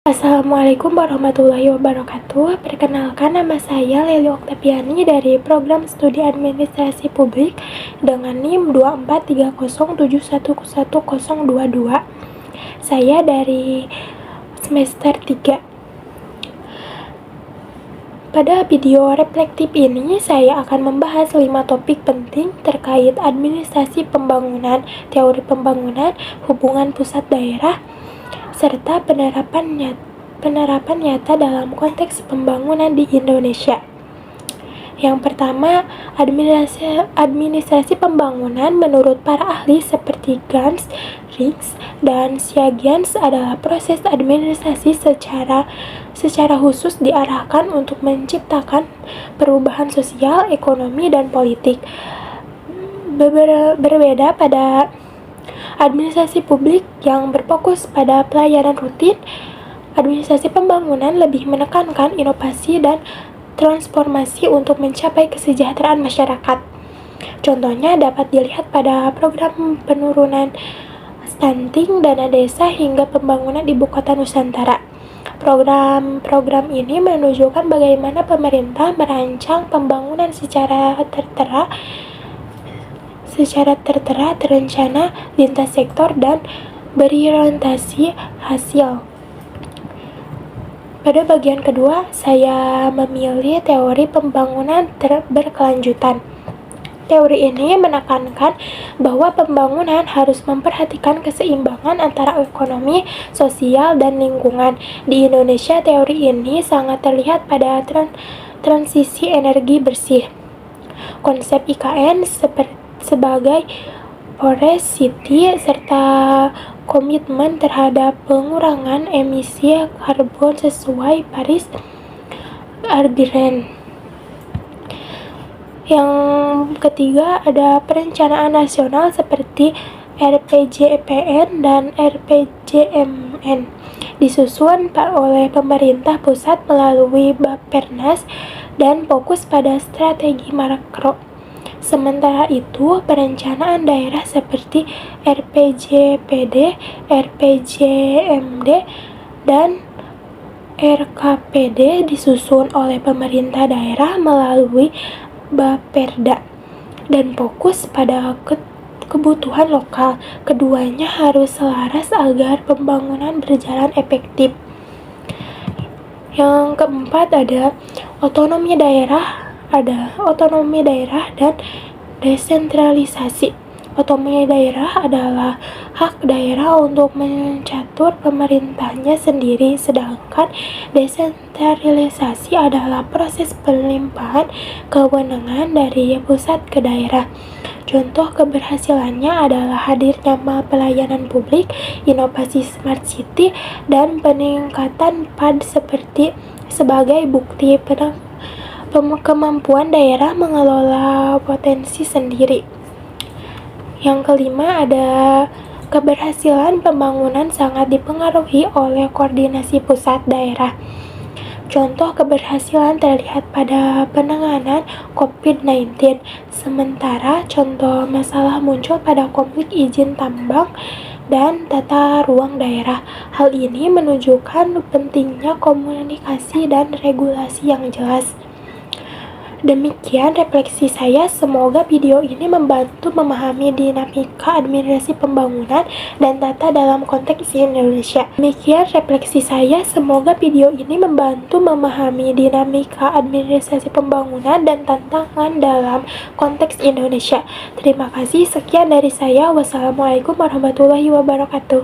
Assalamualaikum warahmatullahi wabarakatuh. Perkenalkan, nama saya Leli Oktaviani dari Program Studi Administrasi Publik dengan NIM 24307111022. Saya dari semester 3. Pada video reflektif ini, saya akan membahas 5 topik penting terkait administrasi pembangunan, teori pembangunan, hubungan pusat daerah, serta penerapan nyata dalam konteks pembangunan di Indonesia. Yang pertama, administrasi pembangunan menurut para ahli seperti Gans, Rings, dan Syagians adalah proses administrasi secara khusus diarahkan untuk menciptakan perubahan sosial, ekonomi, dan politik. Berbeda pada administrasi publik yang berfokus pada pelayanan rutin, administrasi pembangunan lebih menekankan inovasi dan transformasi untuk mencapai kesejahteraan masyarakat. Contohnya dapat dilihat pada program penurunan stunting, dana desa, hingga pembangunan ibu kota Nusantara. Program ini menunjukkan bagaimana pemerintah merancang pembangunan secara tertera, terencana, lintas sektor, dan berorientasi hasil. Pada bagian kedua, saya memilih teori pembangunan berkelanjutan. Teori ini menekankan bahwa pembangunan harus memperhatikan keseimbangan antara ekonomi, sosial, dan lingkungan. Di Indonesia, teori ini sangat terlihat pada transisi energi bersih. Konsep IKN sebagai Forest City serta komitmen terhadap pengurangan emisi karbon sesuai Paris Agreement. Yang ketiga, ada perencanaan nasional seperti RPJMN dan RPJMN disusun oleh pemerintah pusat melalui Bappenas dan fokus pada strategi makro. Sementara itu, perencanaan daerah seperti RPJPD, RPJMD, dan RKPD disusun oleh pemerintah daerah melalui Bapperda dan fokus pada kebutuhan lokal. Keduanya harus selaras agar pembangunan berjalan efektif. Yang keempat, ada otonomi daerah dan desentralisasi. Otonomi daerah adalah hak daerah untuk mencatur pemerintahnya sendiri, sedangkan desentralisasi adalah proses pelimpahan kewenangan dari pusat ke daerah. Contoh keberhasilannya adalah hadirnya mall pelayanan publik, inovasi smart city, dan peningkatan PAD sebagai bukti kemampuan daerah mengelola potensi sendiri. Yang kelima, ada keberhasilan pembangunan sangat dipengaruhi oleh koordinasi pusat daerah. Contoh keberhasilan terlihat pada penanganan COVID-19, sementara contoh masalah muncul pada konflik izin tambang dan tata ruang daerah. Hal ini menunjukkan pentingnya komunikasi dan regulasi yang jelas. Demikian refleksi saya, semoga video ini membantu memahami dinamika administrasi pembangunan dan tata dalam konteks Indonesia. Demikian refleksi saya, semoga video ini membantu memahami dinamika administrasi pembangunan dan tantangan dalam konteks Indonesia. Terima kasih, sekian dari saya. Wassalamualaikum warahmatullahi wabarakatuh.